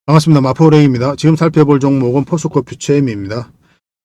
반갑습니다. 마포레입니다. 지금 살펴볼 종목은 포스코 퓨처엠입니다.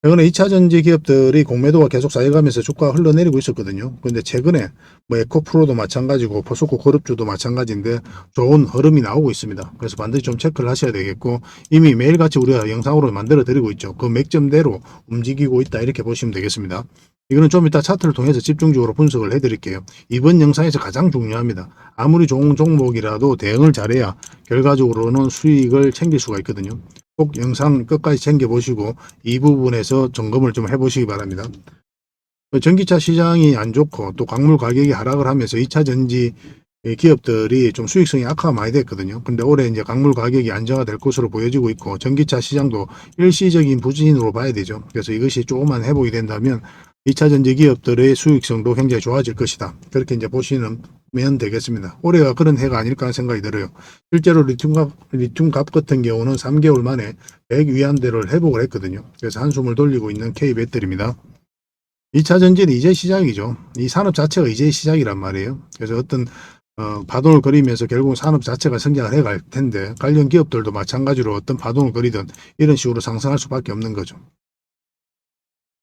최근에 2차전지 기업들이 공매도가 계속 쌓여가면서 주가가 흘러내리고 있었거든요. 그런데 최근에 에코프로도 마찬가지고 포스코 그룹주도 마찬가지인데 좋은 흐름이 나오고 있습니다. 그래서 반드시 좀 체크를 하셔야 되겠고, 이미 매일같이 우리가 영상으로 만들어 드리고 있죠. 그 맥점대로 움직이고 있다, 이렇게 보시면 되겠습니다. 이거는 좀 이따 차트를 통해서 집중적으로 분석을 해드릴게요. 이번 영상에서 가장 중요합니다. 아무리 좋은 종목이라도 대응을 잘해야 결과적으로는 수익을 챙길 수가 있거든요. 꼭 영상 끝까지 챙겨보시고 이 부분에서 점검을 좀 해보시기 바랍니다. 전기차 시장이 안 좋고 또 광물 가격이 하락을 하면서 2차 전지 기업들이 좀 수익성이 악화가 많이 됐거든요. 근데 올해 이제 광물 가격이 안정화될 것으로 보여지고 있고, 전기차 시장도 일시적인 부진으로 봐야 되죠. 그래서 이것이 조금만 회복이 된다면 2차 전지 기업들의 수익성도 굉장히 좋아질 것이다, 그렇게 이제 보시면 되겠습니다. 올해가 그런 해가 아닐까 하는 생각이 들어요. 실제로 리튬 값 같은 경우는 3개월 만에 100 위안대를 회복을 했거든요. 그래서 한숨을 돌리고 있는 K배터리입니다. 2차 전지는 이제 시작이죠. 이 산업 자체가 이제 시작이란 말이에요. 그래서 어떤 파동을 그리면서 결국 산업 자체가 성장을 해갈 텐데, 관련 기업들도 마찬가지로 어떤 파동을 그리든 이런 식으로 상승할 수밖에 없는 거죠.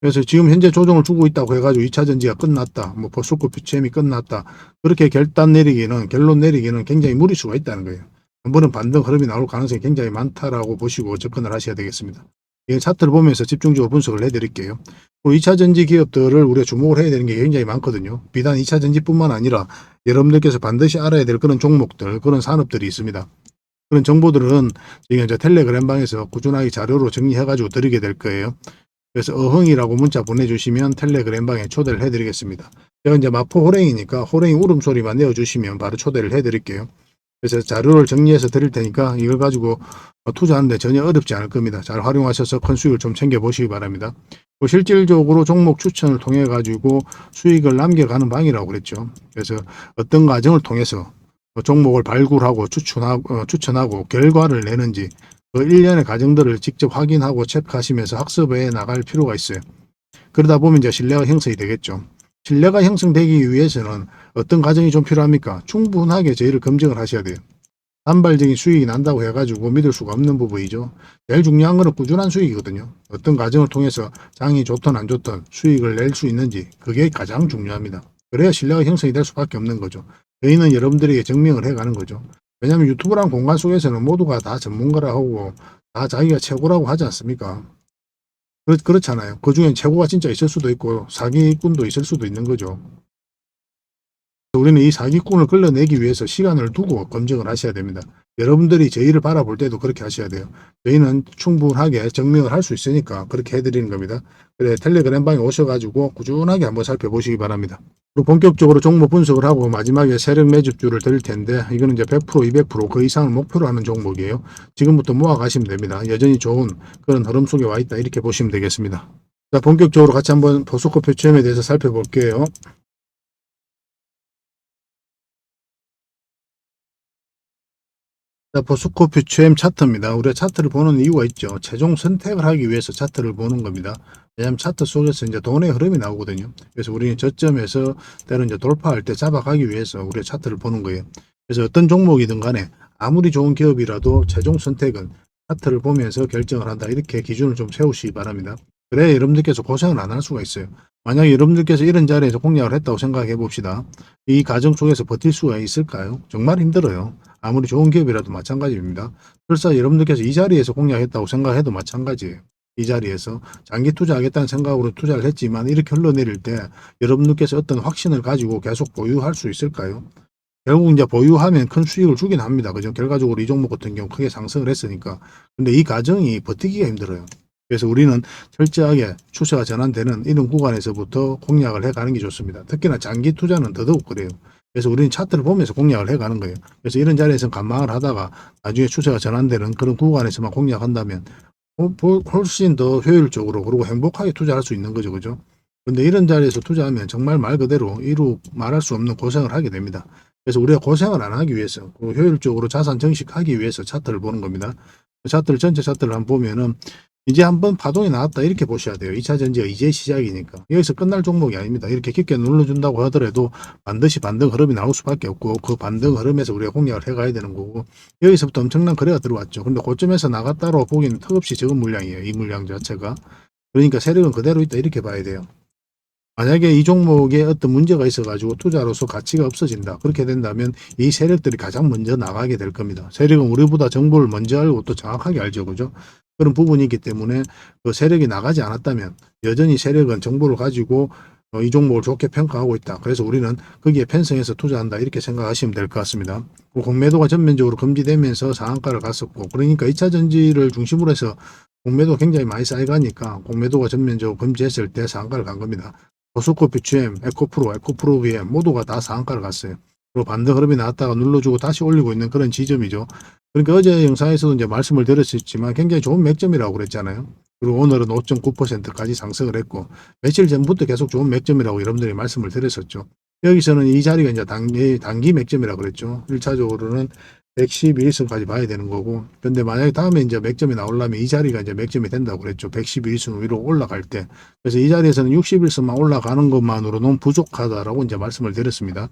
그래서 지금 현재 조정을 주고 있다고 해가지고 2차 전지가 끝났다, 뭐 포스코 퓨처엠이 끝났다, 그렇게 결론 내리기는 굉장히 무리수가 있다는 거예요. 한 번은 반등 흐름이 나올 가능성이 굉장히 많다라고 보시고 접근을 하셔야 되겠습니다. 이 차트를 보면서 집중적으로 분석을 해드릴게요. 2차 전지 기업들을 우리가 주목을 해야 되는 게 굉장히 많거든요. 비단 2차 전지뿐만 아니라 여러분들께서 반드시 알아야 될 그런 종목들, 그런 산업들이 있습니다. 그런 정보들은 지금 이제 텔레그램 방에서 꾸준하게 자료로 정리해가지고 드리게 될 거예요. 그래서 어흥이라고 문자 보내주시면 텔레그램 방에 초대를 해드리겠습니다. 제가 이제 마포 호랭이니까 호랭이 울음소리만 내어주시면 바로 초대를 해드릴게요. 그래서 자료를 정리해서 드릴 테니까 이걸 가지고 투자하는데 전혀 어렵지 않을 겁니다. 잘 활용하셔서 큰 수익을 좀 챙겨보시기 바랍니다. 실질적으로 종목 추천을 통해 가지고 수익을 남겨가는 방이라고 그랬죠. 그래서 어떤 과정을 통해서 종목을 발굴하고 추천하고 결과를 내는지, 그 일련의 과정들을 직접 확인하고 체크하시면서 학습해 나갈 필요가 있어요. 그러다 보면 이제 신뢰가 형성이 되겠죠. 신뢰가 형성되기 위해서는 어떤 과정이 좀 필요합니까? 충분하게 저희를 검증을 하셔야 돼요. 단발적인 수익이 난다고 해가지고 믿을 수가 없는 부분이죠. 제일 중요한 거는 꾸준한 수익이거든요. 어떤 과정을 통해서 장이 좋든 안 좋든 수익을 낼 수 있는지, 그게 가장 중요합니다. 그래야 신뢰가 형성이 될 수밖에 없는 거죠. 저희는 여러분들에게 증명을 해가는 거죠. 왜냐하면 유튜브란 공간 속에서는 모두가 다 전문가라고 다 자기가 최고라고 하지 않습니까? 그렇잖아요. 그 중엔 최고가 진짜 있을 수도 있고 사기꾼도 있을 수도 있는 거죠. 우리는 이 사기꾼을 끌어내기 위해서 시간을 두고 검증을 하셔야 됩니다. 여러분들이 저희를 바라볼 때도 그렇게 하셔야 돼요. 저희는 충분하게 증명을 할 수 있으니까 그렇게 해드리는 겁니다. 그래, 텔레그램 방에 오셔가지고 꾸준하게 한번 살펴보시기 바랍니다. 그리고 본격적으로 종목 분석을 하고 마지막에 세력 매집주를 드릴 텐데, 이거는 이제 100%, 200%그 이상을 목표로 하는 종목이에요. 지금부터 모아가시면 됩니다. 여전히 좋은 그런 흐름 속에 와 있다, 이렇게 보시면 되겠습니다. 자, 본격적으로 같이 한번 포스코 퓨처엠에 대해서 살펴볼게요. 자, 포스코 퓨처엠 차트입니다. 우리가 차트를 보는 이유가 있죠. 최종 선택을 하기 위해서 차트를 보는 겁니다. 왜냐하면 차트 속에서 이제 돈의 흐름이 나오거든요. 그래서 우리는 저점에서 때로 이제 돌파할 때 잡아가기 위해서 우리가 차트를 보는 거예요. 그래서 어떤 종목이든 간에 아무리 좋은 기업이라도 최종 선택은 차트를 보면서 결정을 한다, 이렇게 기준을 좀 세우시기 바랍니다. 그래야 여러분들께서 고생을 안 할 수가 있어요. 만약에 여러분들께서 이런 자리에서 공략을 했다고 생각해 봅시다. 이 과정 속에서 버틸 수가 있을까요? 정말 힘들어요. 아무리 좋은 기업이라도 마찬가지입니다. 설사 여러분들께서 이 자리에서 공략했다고 생각해도 마찬가지예요. 이 자리에서 장기 투자하겠다는 생각으로 투자를 했지만 이렇게 흘러내릴 때 여러분들께서 어떤 확신을 가지고 계속 보유할 수 있을까요? 결국 이제 보유하면 큰 수익을 주긴 합니다. 그죠? 결과적으로 이 종목 같은 경우 크게 상승을 했으니까. 근데 이 과정이 버티기가 힘들어요. 그래서 우리는 철저하게 추세가 전환되는 이런 구간에서부터 공략을 해가는 게 좋습니다. 특히나 장기 투자는 더더욱 그래요. 그래서 우리는 차트를 보면서 공략을 해가는 거예요. 그래서 이런 자리에서 관망을 하다가 나중에 추세가 전환되는 그런 구간에서만 공략한다면 훨씬 더 효율적으로 그리고 행복하게 투자할 수 있는 거죠. 그죠? 근데 이런 자리에서 투자하면 정말 말 그대로 말할 수 없는 고생을 하게 됩니다. 그래서 우리가 고생을 안 하기 위해서, 그리고 효율적으로 자산 증식하기 위해서 차트를 보는 겁니다. 차트를 전체 차트를 한번 보면은 이제 한번 파동이 나왔다 이렇게 보셔야 돼요. 2차 전지가 이제 시작이니까. 여기서 끝날 종목이 아닙니다. 이렇게 깊게 눌러준다고 하더라도 반드시 반등 흐름이 나올 수밖에 없고 그 반등 흐름에서 우리가 공략을 해가야 되는 거고 여기서부터 엄청난 거래가 들어왔죠. 근데 고점에서 나갔다로 보기는 턱없이 적은 물량이에요. 이 물량 자체가. 그러니까 세력은 그대로 있다 이렇게 봐야 돼요. 만약에 이 종목에 어떤 문제가 있어가지고 투자로서 가치가 없어진다. 그렇게 된다면 이 세력들이 가장 먼저 나가게 될 겁니다. 세력은 우리보다 정보를 먼저 알고 또 정확하게 알죠. 그죠? 그런 부분이 있기 때문에 그 세력이 나가지 않았다면 여전히 세력은 정보를 가지고 이 종목을 좋게 평가하고 있다. 그래서 우리는 거기에 편성해서 투자한다. 이렇게 생각하시면 될 것 같습니다. 공매도가 전면적으로 금지되면서 상한가를 갔었고 그러니까 2차 전지를 중심으로 해서 공매도가 굉장히 많이 쌓여가니까 공매도가 전면적으로 금지했을 때 상한가를 간 겁니다. 포스코 퓨처엠, 에코프로 VM 모두가 다 상한가를 갔어요. 그리고 반등 흐름이 나왔다가 눌러주고 다시 올리고 있는 그런 지점이죠. 그러니까 어제 영상에서도 이제 말씀을 드렸지만 굉장히 좋은 맥점이라고 그랬잖아요. 그리고 오늘은 5.9%까지 상승을 했고 며칠 전부터 계속 좋은 맥점이라고 여러분들이 말씀을 드렸었죠. 여기서는 이 자리가 이제 단기 맥점이라고 그랬죠. 1차적으로는 111선까지 봐야 되는 거고. 근데 만약에 다음에 이제 맥점이 나오려면 이 자리가 이제 맥점이 된다고 그랬죠. 111선 위로 올라갈 때. 그래서 이 자리에서는 61선만 올라가는 것만으로는 부족하다라고 이제 말씀을 드렸습니다.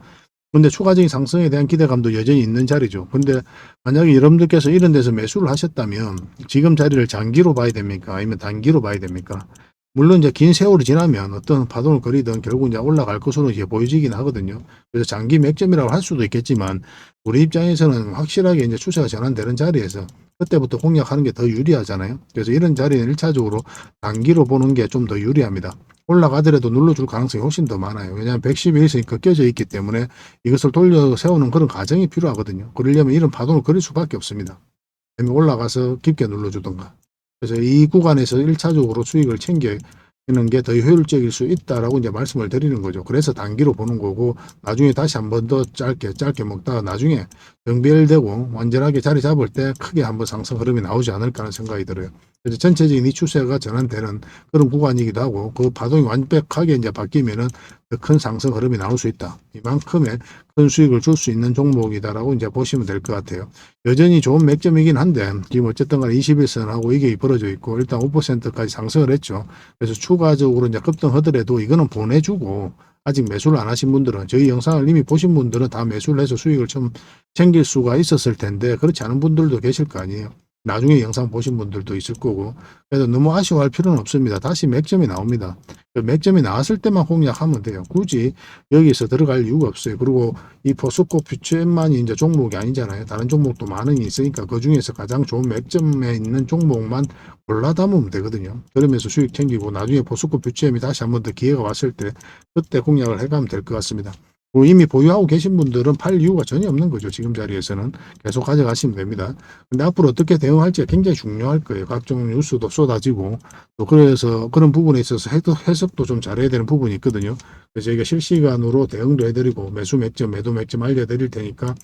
근데 추가적인 상승에 대한 기대감도 여전히 있는 자리죠. 근데 만약에 여러분들께서 이런 데서 매수를 하셨다면 지금 자리를 장기로 봐야 됩니까? 아니면 단기로 봐야 됩니까? 물론 이제 긴 세월이 지나면 어떤 파동을 그리든 결국 이제 올라갈 것으로 이제 보여지긴 하거든요. 그래서 장기 맥점이라고 할 수도 있겠지만 우리 입장에서는 확실하게 이제 추세가 전환되는 자리에서 그때부터 공략하는 게 더 유리하잖아요. 그래서 이런 자리는 1차적으로 단기로 보는 게 좀 더 유리합니다. 올라가더라도 눌러줄 가능성이 훨씬 더 많아요. 왜냐하면 112에서 꺾여져 있기 때문에 이것을 돌려 세우는 그런 과정이 필요하거든요. 그러려면 이런 파동을 그릴 수밖에 없습니다. 올라가서 깊게 눌러주던가. 그래서 이 구간에서 1차적으로 수익을 챙기는 게 더 효율적일 수 있다라고 이제 말씀을 드리는 거죠. 그래서 단기로 보는 거고 나중에 다시 한 번 더 짧게 먹다가 나중에 정비되고 완전하게 자리 잡을 때 크게 한번 상승 흐름이 나오지 않을까 하는 생각이 들어요. 그래서 전체적인 이 추세가 전환되는 그런 구간이기도 하고 그 파동이 완벽하게 이제 바뀌면은 더 큰 상승 흐름이 나올 수 있다. 이만큼의 큰 수익을 줄 수 있는 종목이다라고 이제 보시면 될 것 같아요. 여전히 좋은 맥점이긴 한데 지금 어쨌든 간에 21선하고 이게 벌어져 있고 일단 5%까지 상승을 했죠. 그래서 추가적으로 이제 급등하더라도 이거는 보내주고 아직 매수를 안 하신 분들은 저희 영상을 이미 보신 분들은 다 매수를 해서 수익을 좀 챙길 수가 있었을 텐데 그렇지 않은 분들도 계실 거 아니에요. 나중에 영상 보신 분들도 있을 거고 그래서 너무 아쉬워할 필요는 없습니다. 다시 맥점이 나옵니다. 맥점이 나왔을 때만 공략하면 돼요. 굳이 여기서 들어갈 이유가 없어요. 그리고 이 포스코 퓨처엠만이 이제 종목이 아니잖아요. 다른 종목도 많은 게 있으니까 그 중에서 가장 좋은 맥점에 있는 종목만 골라 담으면 되거든요. 그러면서 수익 챙기고 나중에 포스코 퓨처엠이 다시 한번 더 기회가 왔을 때 그때 공략을 해가면 될 것 같습니다. 이미 보유하고 계신 분들은 팔 이유가 전혀 없는 거죠. 지금 자리에서는 계속 가져가시면 됩니다. 근데 앞으로 어떻게 대응할지가 굉장히 중요할 거예요. 각종 뉴스도 쏟아지고 또 그래서 그런 부분에 있어서 해석도 좀 잘해야 되는 부분이 있거든요. 그래서 저희가 실시간으로 대응도 해드리고 매수 맥점, 매도 맥점 알려드릴 테니까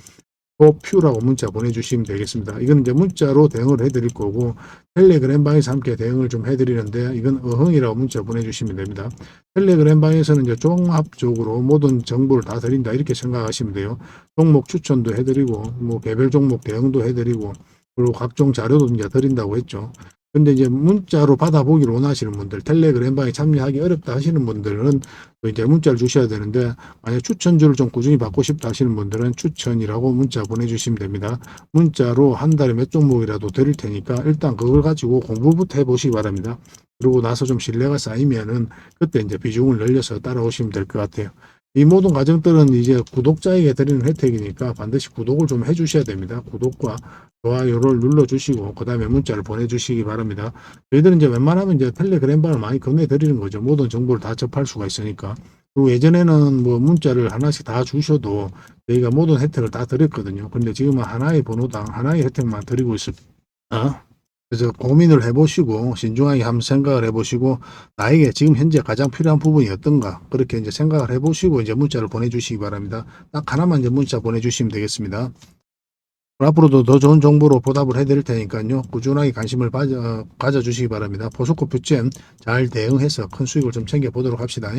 퓨라고 문자 보내주시면 되겠습니다. 이건 이제 문자로 대응을 해드릴 거고 텔레그램 방에서 함께 대응을 좀 해드리는데 이건 어흥이라고 문자 보내주시면 됩니다. 텔레그램 방에서는 이제 종합적으로 모든 정보를 다 드린다 이렇게 생각하시면 돼요. 종목 추천도 해드리고 뭐 개별 종목 대응도 해드리고 그리고 각종 자료도 이제 드린다고 했죠. 근데 이제 문자로 받아보기를 원하시는 분들, 텔레그램방에 참여하기 어렵다 하시는 분들은 또 이제 문자를 주셔야 되는데, 만약 추천주를 좀 꾸준히 받고 싶다 하시는 분들은 추천이라고 문자 보내주시면 됩니다. 문자로 한 달에 몇 종목이라도 드릴 테니까 일단 그걸 가지고 공부부터 해보시기 바랍니다. 그러고 나서 좀 신뢰가 쌓이면은 그때 이제 비중을 늘려서 따라오시면 될 것 같아요. 이 모든 과정들은 이제 구독자에게 드리는 혜택이니까 반드시 구독을 좀 해주셔야 됩니다. 구독과 좋아요를 눌러주시고 그 다음에 문자를 보내주시기 바랍니다. 저희들은 이제 웬만하면 이제 텔레그램방을 많이 건네드리는 거죠. 모든 정보를 다 접할 수가 있으니까. 그리고 예전에는 뭐 문자를 하나씩 다 주셔도 저희가 모든 혜택을 다 드렸거든요. 근데 지금은 하나의 번호당 하나의 혜택만 드리고 있습니다. 그래서 고민을 해보시고 신중하게 한번 생각을 해보시고 나에게 지금 현재 가장 필요한 부분이 어떤가 그렇게 이제 생각을 해보시고 이제 문자를 보내주시기 바랍니다. 딱 하나만 이제 문자 보내주시면 되겠습니다. 앞으로도 더 좋은 정보로 보답을 해드릴 테니까요. 꾸준하게 관심을 가져주시기 바랍니다. 포스코 퓨처엠 잘 대응해서 큰 수익을 좀 챙겨보도록 합시다.